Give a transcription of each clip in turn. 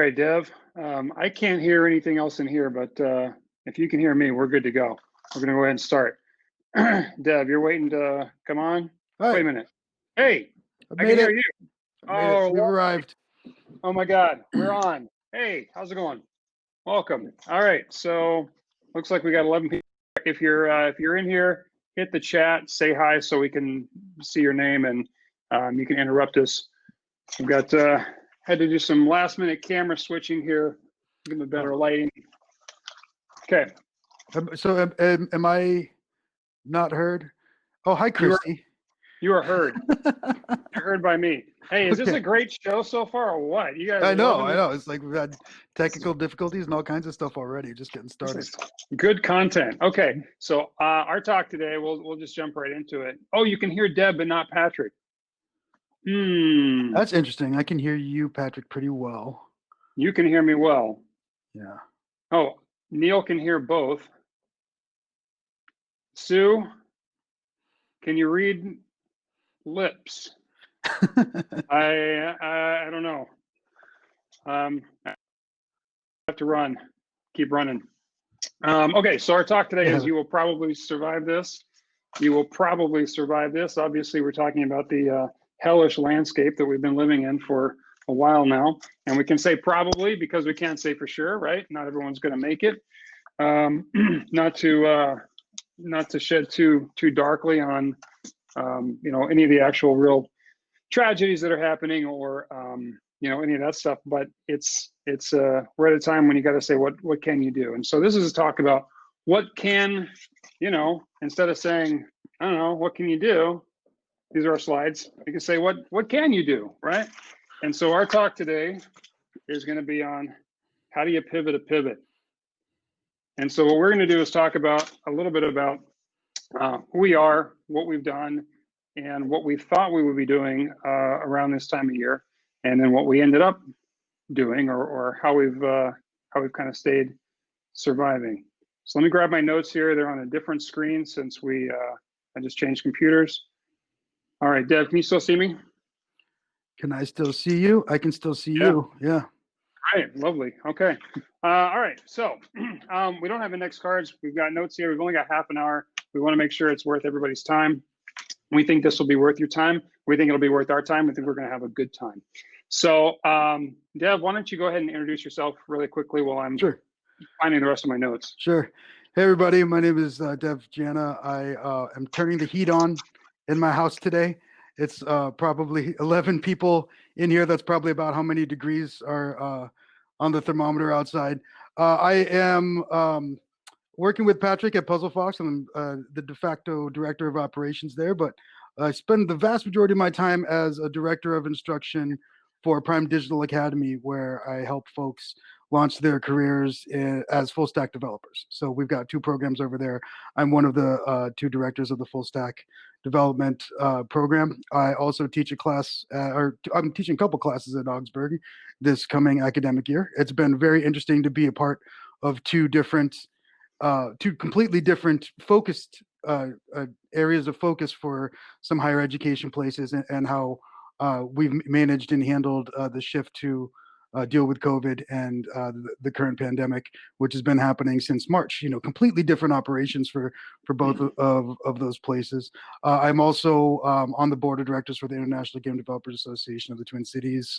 right, Dev. I can't hear anything else in here, but if you can hear me, we're good to go. We're going to go ahead and start. Dev, you're waiting to come on? All Wait a right. minute. Hey, I I can made hear it. you. I made it. We've lovely. arrived. Oh my God, we're on. Hey, how's it going? Welcome. All right, so looks like we got 11 people. If you're in here, hit the chat, say hi so we can see your name, and you can interrupt us. We've got had to do some last minute camera switching here, give them a better lighting. Okay. So am I not heard? Oh, hi, Christy. You are heard. You're heard by me. Hey, is this Okay. a great show so far or what? You guys I know. loving it? It's like we've had technical difficulties and all kinds of stuff already. Just getting started. This is good content. Okay, so our talk today, we'll just jump right into it. Oh, you can hear Deb but not Patrick. That's interesting. I can hear you, Patrick, pretty well. You can hear me well. Yeah. Oh, Neil can hear both. Sue, can you read lips? I don't know. I have to run. Keep running. Okay, so our talk today is you will probably survive this. You will probably survive this. Obviously, we're talking about the hellish landscape that we've been living in for a while now. And we can say probably because we can't say for sure, right? Not everyone's going to make it. Not to shed too darkly on any of the actual real tragedies that are happening or any of that stuff, but it's we're at a time when you got to say what can you do. And so this is a talk about what can, instead of saying I don't know, what can you do, these are our slides, you can say what can you do, right? And so our talk today is going to be on how do you pivot a pivot. And so what we're going to do is talk about a little bit about who we are, what we've done, and what we thought we would be doing around this time of year, and then what we ended up doing, or how we've kind of stayed surviving. So let me grab my notes here. They're on a different screen since I just changed computers. All right, Dev, can you still see me? Can I still see you? I can still see you. Yeah. All right, lovely. Okay. All right, so we don't have index cards. We've got notes here. We've only got half an hour. We want to make sure it's worth everybody's time. We think this will be worth your time. We think it'll be worth our time. We think we're going to have a good time. So, Dev, why don't you go ahead and introduce yourself really quickly while I'm finding the rest of my notes. Sure. Hey, everybody. My name is Dev Jana. I am turning the heat on in my house today. It's probably 11 people in here. That's probably about how many degrees are on the thermometer outside. I am working with Patrick at Puzzle Fox. I'm the de facto director of operations there, but I spend the vast majority of my time as a director of instruction for Prime Digital Academy, where I help folks launch their careers as full stack developers. So we've got 2 programs over there. I'm one of the 2 directors of the full stack development program. I also teach a class, I'm teaching a couple classes at Augsburg this coming academic year. It's been very interesting to be a part of 2 completely different focused areas of focus for some higher education places, and how we've managed and handled the shift to deal with COVID and the current pandemic, which has been happening since March. Completely different operations for both of those places. I'm also on the board of directors for the International Game Developers Association of the Twin Cities.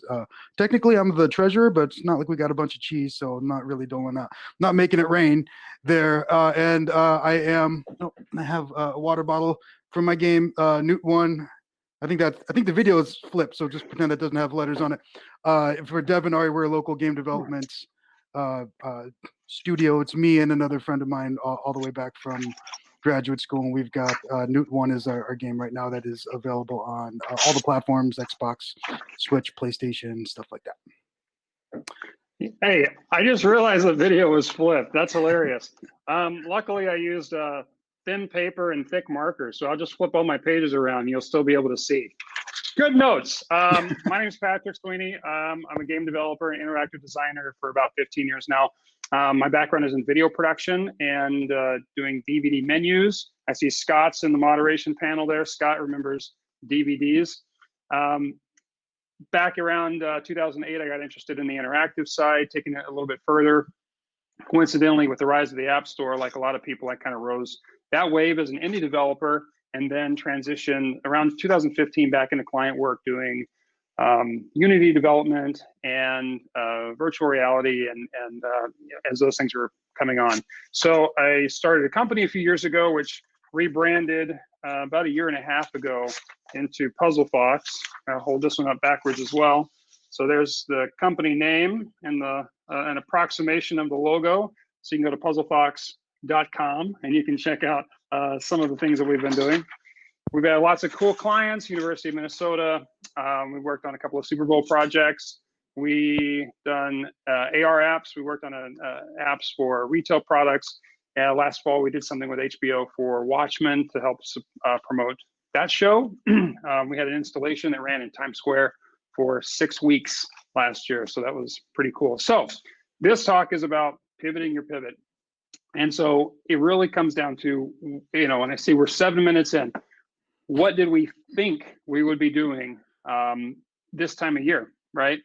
Technically, I'm the treasurer, but it's not like we got a bunch of cheese, so I'm not really doing that. Not making it rain there. And I have a water bottle from my game, Newt 1. I think the video is flipped, so just pretend that doesn't have letters on it. For Dev and Ari, we're a local game development studio. It's me and another friend of mine all the way back from graduate school, and we've got Newt 1 is our game right now that is available on all the platforms, Xbox, Switch, PlayStation, stuff like that. Hey, I just realized the video was flipped. That's hilarious. Luckily, I used thin paper and thick markers, so I'll just flip all my pages around and you'll still be able to see. Good notes. My name is Patrick Swinnea. I'm a game developer and interactive designer for about 15 years now. My background is in video production and doing DVD menus. I see Scott's in the moderation panel there. Scott remembers DVDs. back around 2008, I got interested in the interactive side, taking it a little bit further. Coincidentally, with the rise of the App Store, like a lot of people, I kind of rose that wave as an indie developer, and then transitioned around 2015 back into client work, doing Unity development and virtual reality, and as those things were coming on. So I started a company a few years ago, which rebranded about a year and a half ago into Puzzle Fox. I'll hold this one up backwards as well. So there's the company name and an approximation of the logo. So you can go to puzzlefox.com and you can check out some of the things that we've been doing. We've had lots of cool clients, University of Minnesota. We worked on a couple of Super Bowl projects. We done AR apps. We worked on apps for retail products. Last fall, we did something with HBO for Watchmen to help promote that show. We had an installation that ran in Times Square for 6 weeks last year. So that was pretty cool. So this talk is about pivoting your pivot. And so it really comes down to, and I see we're 7 minutes in. What did we think we would be doing this time of year, right?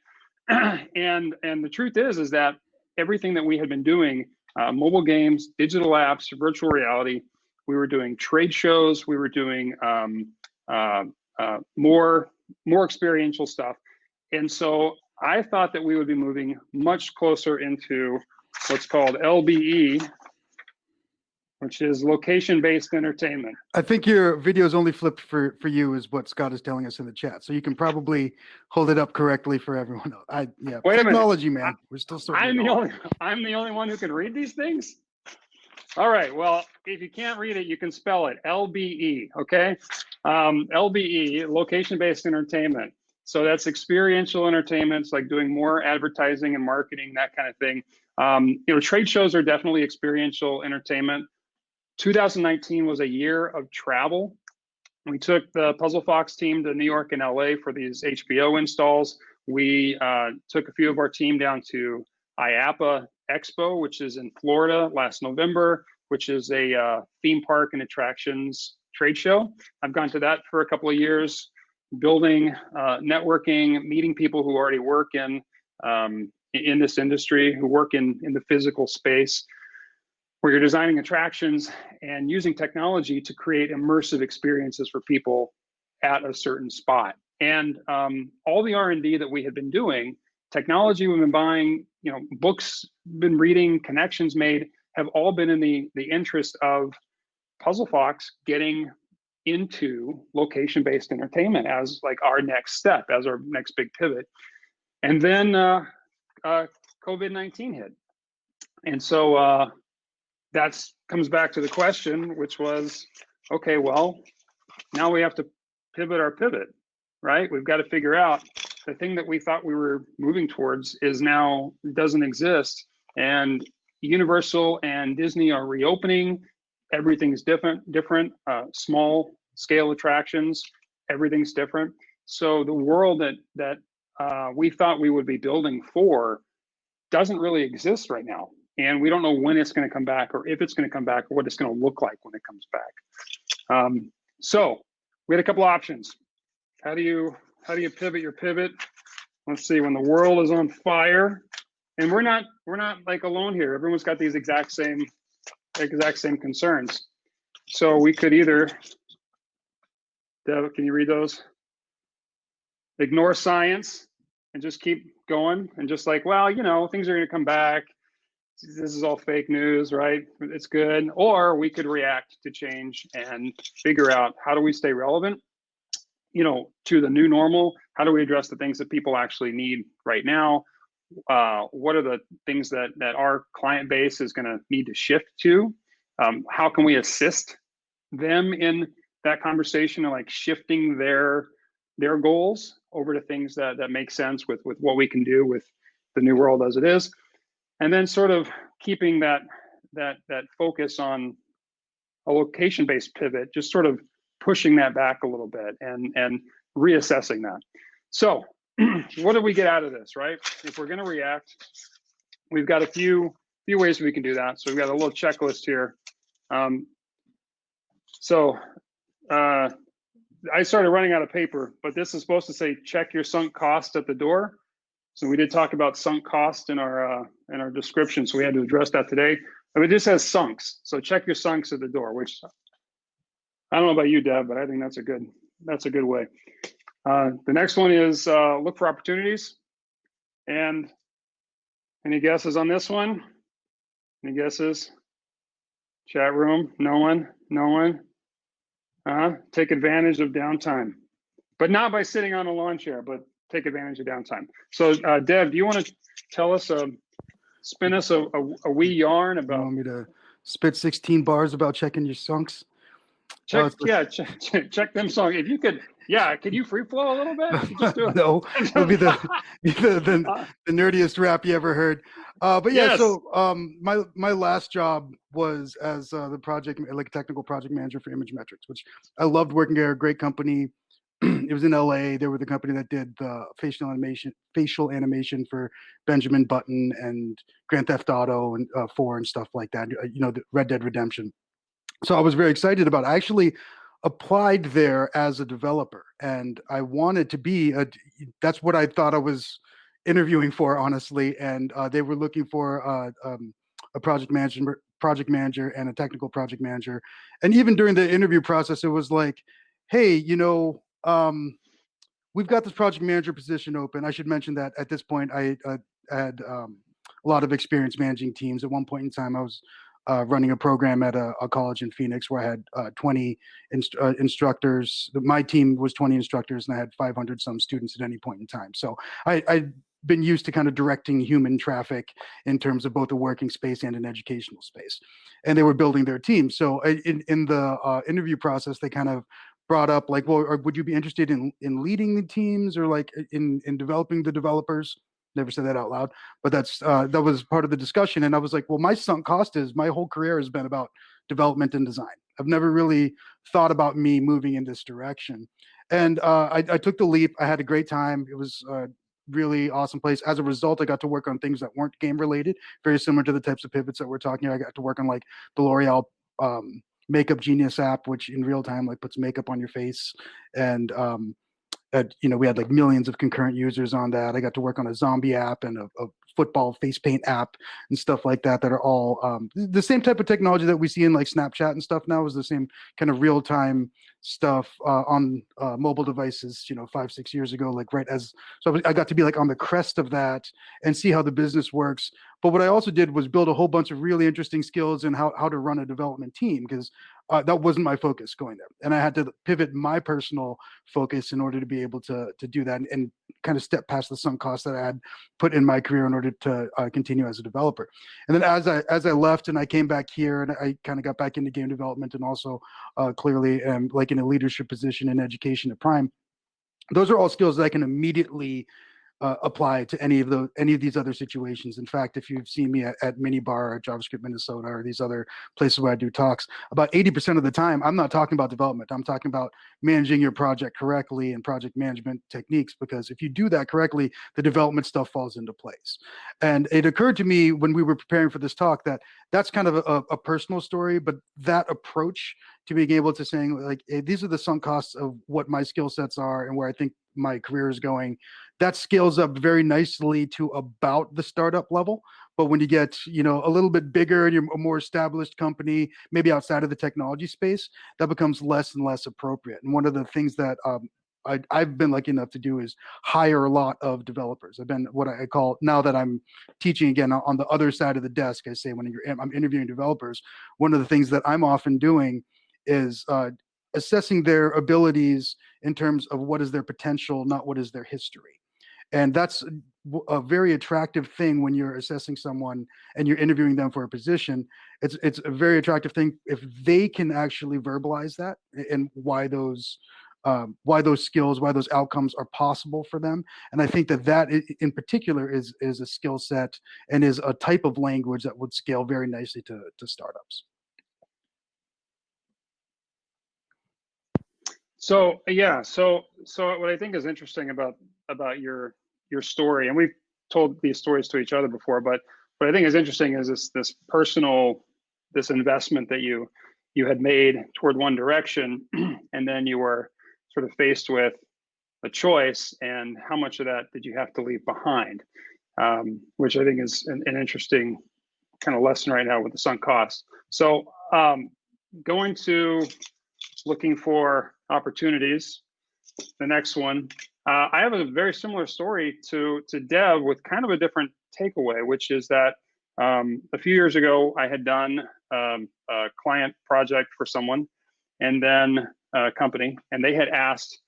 and the truth is that everything that we had been doing, mobile games, digital apps, virtual reality, we were doing trade shows, we were doing more experiential stuff. And so I thought that we would be moving much closer into what's called LBE, which is location-based entertainment. I think your video is only flipped for you, is what Scott is telling us in the chat. So you can probably hold it up correctly for everyone else. Wait technology, man. We're still sorting I'm the only one who can read these things? All right, well, if you can't read it, you can spell it, LBE, okay? LBE, location-based entertainment. So that's experiential entertainment. It's like doing more advertising and marketing, that kind of thing. Trade shows are definitely experiential entertainment. 2019 was a year of travel. We took the Puzzle Fox team to New York and LA for these HBO installs. We took a few of our team down to IAPA Expo, which is in Florida, last November, which is a theme park and attractions trade show. I've gone to that for a couple of years, building, networking, meeting people who already work in this industry, who work in the physical space, where you're designing attractions and using technology to create immersive experiences for people at a certain spot. And all the R&D that we had been doing, technology we've been buying, books been reading, connections made, have all been in the interest of Puzzle Fox getting into location-based entertainment as like our next step, as our next big pivot. And then COVID-19 hit. And so that comes back to the question, which was, okay, well, now we have to pivot our pivot, right? We've got to figure out the thing that we thought we were moving towards is now doesn't exist. And Universal and Disney are reopening. Everything's different, small scale attractions, everything's different. So the world that we thought we would be building for doesn't really exist right now. And we don't know when it's going to come back, or if it's going to come back, or what it's going to look like when it comes back. So we had a couple options. How do you pivot your pivot? Let's see, when the world is on fire, and we're not like alone here. Everyone's got these exact same concerns. So we could either, Dev, can you read those? Ignore science and just keep going and just like, well, things are going to come back. This is all fake news, right? It's good. Or we could react to change and figure out, how do we stay relevant, to the new normal? How do we address the things that people actually need right now? What are the things that our client base is going to need to shift to? How can we assist them in that conversation and like shifting their goals over to things that make sense with what we can do with the new world as it is? And then sort of keeping that focus on a location-based pivot, just sort of pushing that back a little bit and reassessing that. So what do we get out of this, right? If we're going to react, we've got a few ways we can do that. So we've got a little checklist here. I started running out of paper, but this is supposed to say check your sunk cost at the door. So we did talk about sunk cost in our description, so we had to address that today. I mean, this says sunks, so check your sunks at the door. Which I don't know about you, Deb, but I think that's a good way. The next one is look for opportunities. And any guesses on this one? Any guesses? Chat room? No one? No one? Take advantage of downtime, but not by sitting on a lawn chair, but take advantage of downtime. So Deb, do you want to tell us, spin us a wee yarn about— You want me to spit 16 bars about checking your sunks? check them songs. If you could, could you free flow a little bit? Just do it. No, it'll be the nerdiest rap you ever heard. But yeah, yes. So my last job was as the technical project manager for Image Metrics, which I loved working there. A great company. It was in LA. They were the company that did the facial animation for Benjamin Button and Grand Theft Auto and 4 and stuff like that. You know, the Red Dead Redemption. So I was very excited about it. I actually applied there as a developer, and I wanted to be that's what I thought I was interviewing for, honestly. And they were looking for a project manager and a technical project manager. And even during the interview process, it was like, hey, we've got this project manager position open. I should mention that at this point, I had a lot of experience managing teams. At one point in time, I was running a program at a college in Phoenix where I had 20 instructors. My team was 20 instructors, and I had 500 some students at any point in time. So I'd been used to kind of directing human traffic in terms of both a working space and an educational space. And they were building their team. So in the interview process, they kind of brought up like, well, would you be interested in leading the teams or like in developing the developers? Never said that out loud, but that was part of the discussion. And I was like, well, my sunk cost is my whole career has been about development and design. I've never really thought about me moving in this direction. And I took the leap. I had a great time. It was a really awesome place. As a result, I got to work on things that weren't game related, very similar to the types of pivots that we're talking about. I got to work on like the L'Oreal Makeup Genius app, which in real time like puts makeup on your face. And we had like millions of concurrent users on that. I got to work on a zombie app and a football face paint app and stuff like that are all the same type of technology that we see in like Snapchat and stuff now is the same kind of real time stuff on mobile devices, 5-6 years ago, like so I got to be like on the crest of that and see how the business works. But what I also did was build a whole bunch of really interesting skills in how to run a development team, because that wasn't my focus going there. And I had to pivot my personal focus in order to be able to do that and kind of step past the sunk costs that I had put in my career in order to continue as a developer. And then as I left and I came back here and I kind of got back into game development and also clearly like in a leadership position in education at Prime, those are all skills that I can immediately apply to any of these other situations. In fact, if you've seen me at Minibar or JavaScript Minnesota or these other places where I do talks, about 80% of the time, I'm not talking about development. I'm talking about managing your project correctly and project management techniques, because if you do that correctly, the development stuff falls into place. And it occurred to me when we were preparing for this talk that that's kind of a personal story, but that approach to being able to saying like, hey, these are the sunk costs of what my skill sets are and where I think my career is going, that scales up very nicely to about the startup level. But when you get, a little bit bigger and you're a more established company, maybe outside of the technology space, that becomes less and less appropriate. And one of the things that I've been lucky enough to do is hire a lot of developers. I've been what I call, now that I'm teaching again on the other side of the desk, I say when I'm interviewing developers, one of the things that I'm often doing is assessing their abilities in terms of what is their potential, not what is their history. And that's a very attractive thing when you're assessing someone and you're interviewing them for a position. It's a very attractive thing if they can actually verbalize that and why those skills, why those outcomes are possible for them. And I think that in particular is a skill set and is a type of language that would scale very nicely to startups. So what I think is interesting about your story, and we've told these stories to each other before, but what I think is interesting is this personal, this investment that you had made toward one direction, and then you were sort of faced with a choice, and how much of that did you have to leave behind, which I think is an interesting kind of lesson right now with the sunk costs. So going to looking for opportunities, the next one, I have a very similar story to Dev with kind of a different takeaway, which is that a few years ago, I had done a client project for someone, and then a company, and they had asked,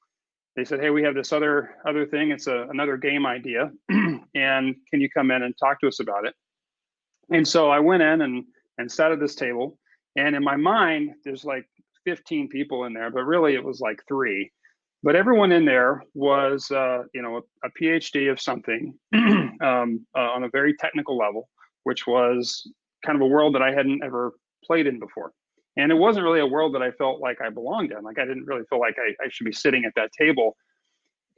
they said, hey, we have this other thing. It's another game idea, and can you come in and talk to us about it? And so I went in and sat at this table, and in my mind, there's like 15 people in there, but really it was like 3. But everyone in there was, you know, a PhD of something on a very technical level, which was kind of a world that I hadn't ever played in before. And it wasn't really a world that I felt like I belonged in. Like I didn't really feel like I should be sitting at that table.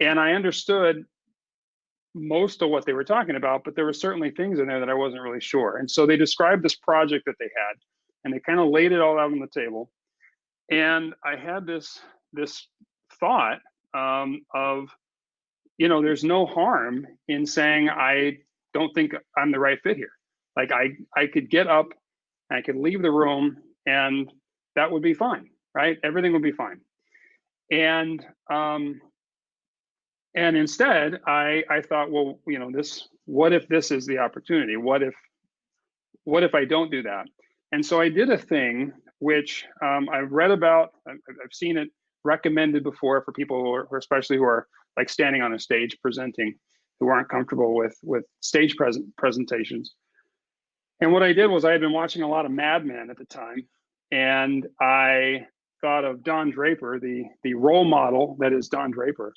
And I understood most of what they were talking about, but there were certainly things in there that I wasn't really sure. And so they described this project that they had, and they kind of laid it all out on the table. And I had this thought of, you know, there's no harm in saying, I don't think I'm the right fit here. Like I could get up, and I could leave the room, and that would be fine, right? Everything would be fine. And instead, I thought, well, you know, what if this is the opportunity? What if I don't do that? And so I did a thing which I've read about, I've seen it recommended before for people who are especially who are like standing on a stage presenting, who aren't comfortable with stage presentations. And what I did was I had been watching a lot of Mad Men at the time, and I thought of Don Draper, the role model that is Don Draper.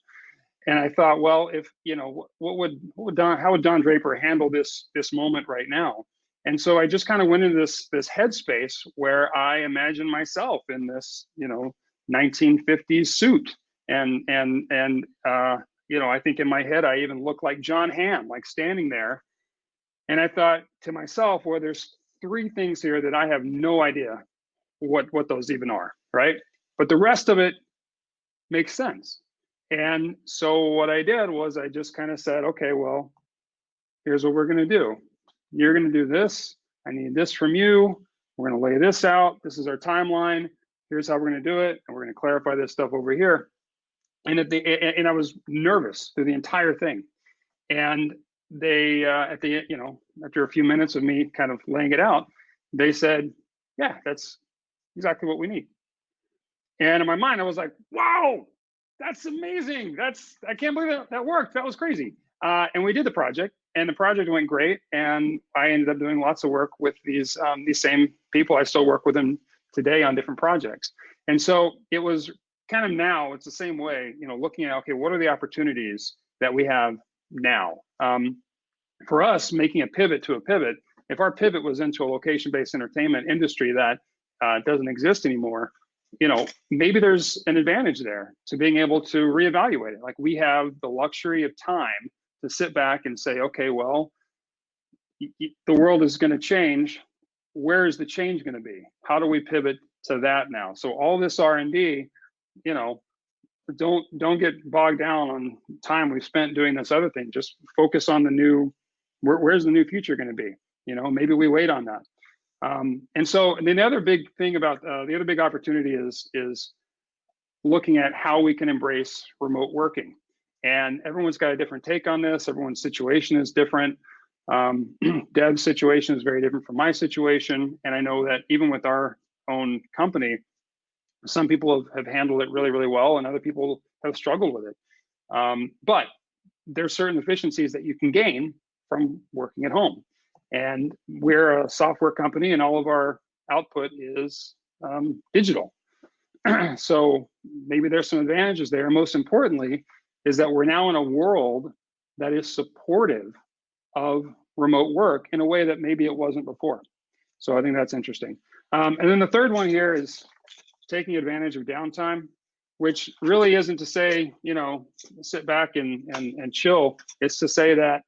And I thought, well, if, you know, how would Don Draper handle this moment right now? And so I just kind of went into this headspace where I imagined myself in this, you know, 1950s suit. And you know, I think in my head, I even looked like John Hamm, like standing there. And I thought to myself, well, there's 3 things here that I have no idea what those even are, right? But the rest of it makes sense. And so what I did was I just kind of said, okay, well, here's what we're going to do. You're going to do this. I need this from you. We're going to lay this out. This is our timeline. Here's how we're going to do it. And we're going to clarify this stuff over here. And I was nervous through the entire thing. And they, you know, after a few minutes of me kind of laying it out, they said, yeah, that's exactly what we need. And in my mind, I was like, wow, that's amazing. I can't believe that worked. That was crazy. And we did the project, and the project went great. And I ended up doing lots of work with these same people. I still work with them today on different projects. And so it was kind of, now it's the same way, you know, looking at, okay, what are the opportunities that we have now? For us, making a pivot to a pivot, if our pivot was into a location-based entertainment industry that doesn't exist anymore, you know, maybe there's an advantage there to being able to reevaluate it. Like, we have the luxury of time to sit back and say, okay, well, the world is going to change. Where is the change going to be? How do we pivot to that now? So all this R&D, you know, don't get bogged down on time we've spent doing this other thing. Just focus on the new, where's the new future going to be? You know, maybe we wait on that. And then the other big thing about the other big opportunity is looking at how we can embrace remote working. And everyone's got a different take on this. Everyone's situation is different. Deb's situation is very different from my situation. And I know that even with our own company, some people have handled it really, really well, and other people have struggled with it. But there's certain efficiencies that you can gain from working at home. And we're a software company, and all of our output is digital. So maybe there's some advantages there. Most importantly, is that we're now in a world that is supportive of remote work in a way that maybe it wasn't before. So I think that's interesting. And then the third one here is taking advantage of downtime, which really isn't to say, you know, sit back and chill. It's to say that,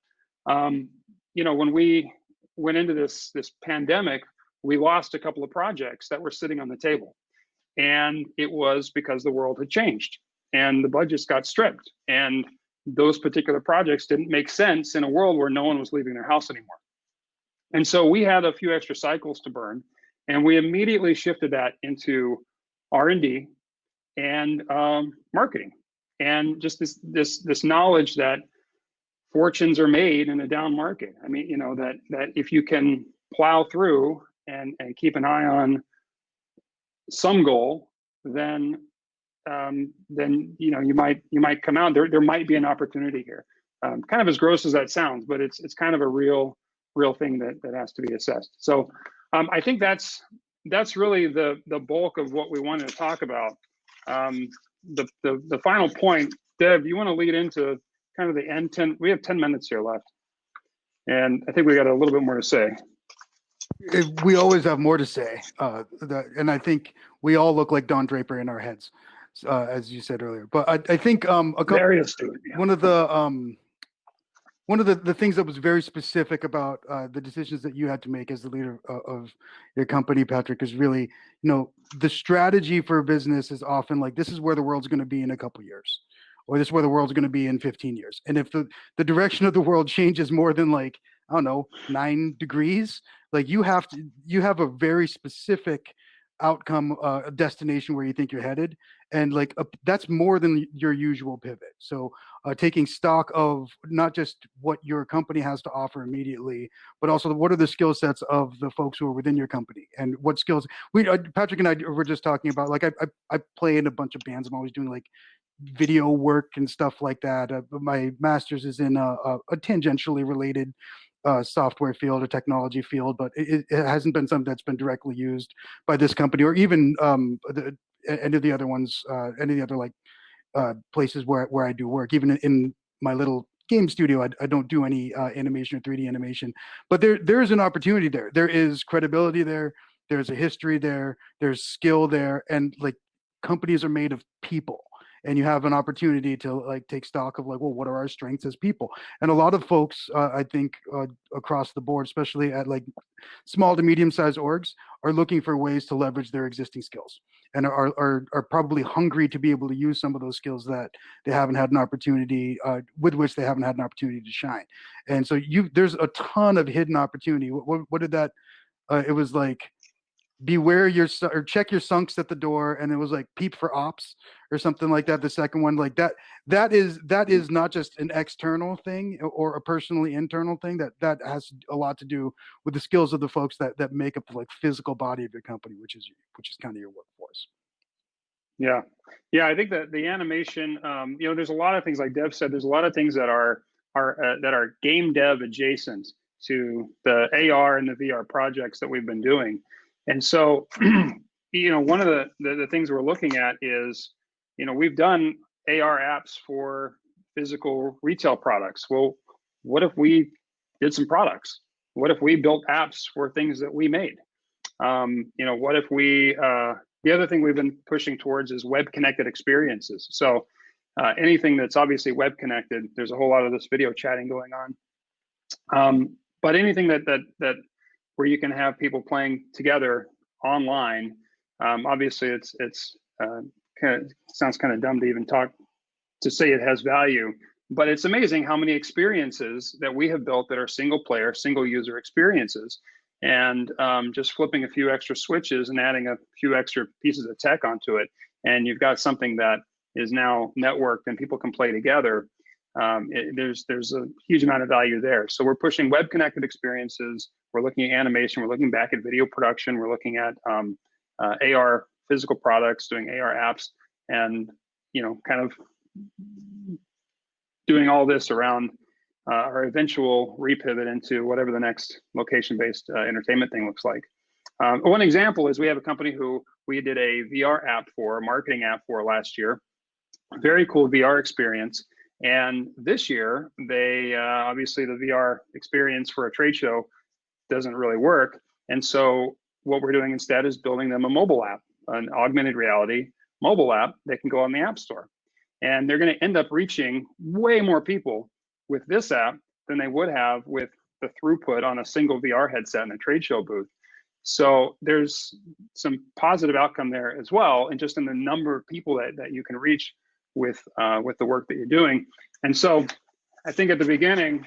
you know, when we went into this pandemic, we lost a couple of projects that were sitting on the table. And it was because the world had changed. and the budgets got stripped, and those particular projects didn't make sense in a world where no one was leaving their house anymore. And so we had a few extra cycles to burn, and we immediately shifted that into R&D and marketing, and just this knowledge that fortunes are made in a down market. I mean, you know, that if you can plow through and keep an eye on some goal, then you know, you might come out. There might be an opportunity here. Kind of as gross as that sounds, but it's kind of a real thing that has to be assessed. So I think that's really the bulk of what we wanted to talk about. The final point, Deb, you want to lead into kind of the end? We have 10 minutes here left, and I think we got a little bit more to say. We always have more to say, and I think we all look like Don Draper in our heads, as you said earlier. But I think Very astute, yeah. one of the things that was very specific about the decisions that you had to make as the leader of your company, Patrick, is really, you know, the strategy for a business is often like, this is where the world's going to be in a couple years, or this is where the world's going to be in 15 years. And if the direction of the world changes more than, like, I don't know, 9 degrees, like you have a very specific outcome, destination where you think you're headed, and like that's more than your usual pivot. So taking stock of not just what your company has to offer immediately, but also what are the skill sets of the folks who are within your company, and what skills Patrick and I were just talking about. Like I play in a bunch of bands. I'm always doing like video work and stuff like that. My master's is in a tangentially related software field or technology field, but it hasn't been something that's been directly used by this company, or even any of the other ones, any of the other like places where I do work. Even in my little game studio, I don't do any animation or 3D animation, but there is an opportunity there. There is credibility there. There's a history there. There's skill there, and like companies are made of people. And you have an opportunity to like take stock of like, well, what are our strengths as people? And a lot of folks, I think, across the board, especially at like small to medium-sized orgs, are looking for ways to leverage their existing skills, and are probably hungry to be able to use some of those skills that they haven't had an opportunity, with which they haven't had an opportunity to shine. And so there's a ton of hidden opportunity. What did that? It was like, beware or check your sunks at the door, and it was like peep for ops or something like that. The second one, like that is not just an external thing or a personally internal thing. That has a lot to do with the skills of the folks that make up the like physical body of your company, which is kind of your workforce. Yeah, I think that the animation, you know, there's a lot of things, like Dev said, there's a lot of things that are game dev adjacent to the AR and the VR projects that we've been doing. And so, you know, one of the things we're looking at is, you know, we've done AR apps for physical retail products. Well, what if we did some products? What if we built apps for things that we made? You know, what if we, the other thing we've been pushing towards is web connected experiences. So anything that's obviously web connected, there's a whole lot of this video chatting going on. But anything that where you can have people playing together online. Obviously, it's kind of sounds kind of dumb to even to say it has value, but it's amazing how many experiences that we have built that are single player, single user experiences, and just flipping a few extra switches and adding a few extra pieces of tech onto it, and you've got something that is now networked and people can play together. There's a huge amount of value there. So we're pushing web connected experiences. We're looking at animation. We're looking back at video production. We're looking at AR physical products, doing AR apps, and, you know, kind of doing all this around our eventual repivot into whatever the next location-based entertainment thing looks like. One example is we have a company who we did a VR app for, a marketing app for last year. Very cool VR experience. And this year, they obviously the VR experience for a trade show doesn't really work. And so what we're doing instead is building them a mobile app, an augmented reality mobile app that can go on the App Store. And they're going to end up reaching way more people with this app than they would have with the throughput on a single VR headset in a trade show booth. So there's some positive outcome there as well, and just in the number of people that you can reach the work that you're doing. And so I think at the beginning,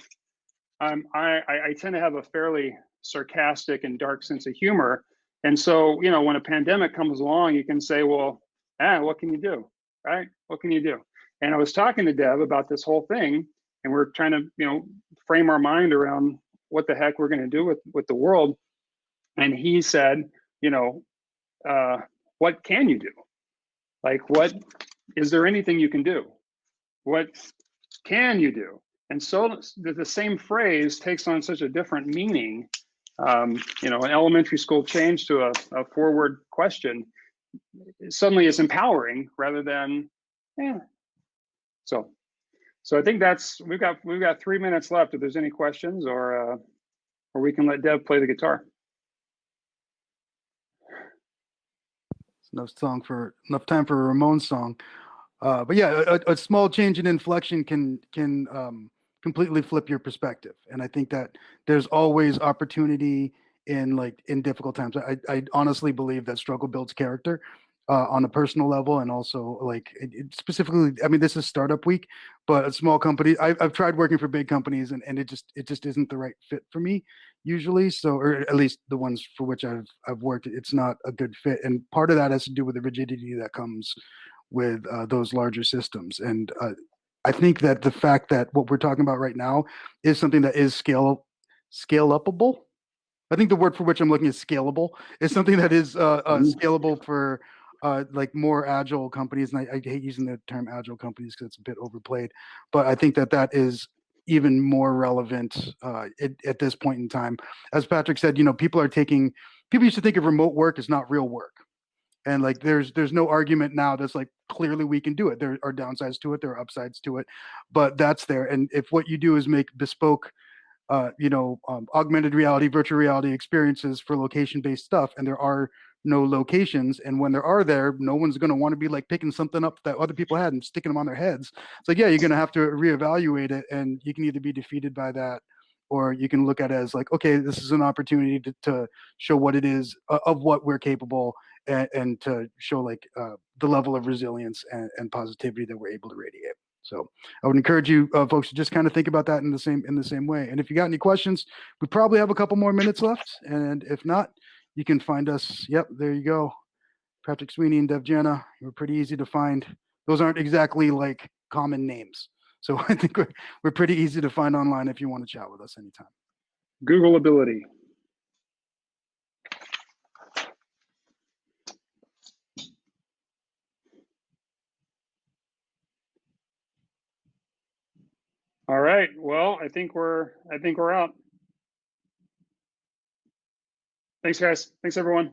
I tend to have a fairly sarcastic and dark sense of humor. And so, you know, when a pandemic comes along, you can say, well, what can you do, right? What can you do? And I was talking to Deb about this whole thing, and we're trying to, you know, frame our mind around what the heck we're going to do with the world. And he said, you know, what can you do? Like, what is there anything you can do? What can you do? And so the same phrase takes on such a different meaning. You know, an elementary school change to a forward question suddenly is empowering rather than, So I think we've got 3 minutes left. If there's any questions, or we can let Deb play the guitar. It's enough time for a Ramones song. But yeah, a small change in inflection can completely flip your perspective. And I think that there's always opportunity in difficult times. I honestly believe that struggle builds character on a personal level, and also specifically, I mean, this is startup week, but a small company, I've tried working for big companies, and it just isn't the right fit for me usually. So, or at least the ones for which I've worked, it's not a good fit. And part of that has to do with the rigidity that comes with those larger systems. And I think that the fact that what we're talking about right now is something that is scale upable. I think the word for which I'm looking is scalable. Is something that is scalable for like more agile companies. And I hate using the term agile companies because it's a bit overplayed, but I think that is even more relevant at this point in time. As Patrick said, you know, people used to think of remote work as not real work. And like, there's no argument now that's like, clearly we can do it. There are downsides to it, there are upsides to it, but that's there. And if what you do is make bespoke, augmented reality, virtual reality experiences for location-based stuff, and there are no locations, and when there are no one's going to want to be like picking something up that other people had and sticking them on their heads. It's like, yeah, you're going to have to reevaluate it, and you can either be defeated by that, or you can look at it as like, okay, this is an opportunity to show what it is of what we're capable, and to show like the level of resilience and positivity that we're able to radiate. So I would encourage you folks to just kind of think about that in the same way. And if you got any questions, we probably have a couple more minutes left. And if not, you can find us. Yep, there you go. Patrick Swinnea and Dev Jana. We're pretty easy to find. Those aren't exactly like common names. So I think we're pretty easy to find online if you want to chat with us anytime. Google ability. All right. Well, I think we're out. Thanks, guys. Thanks, everyone.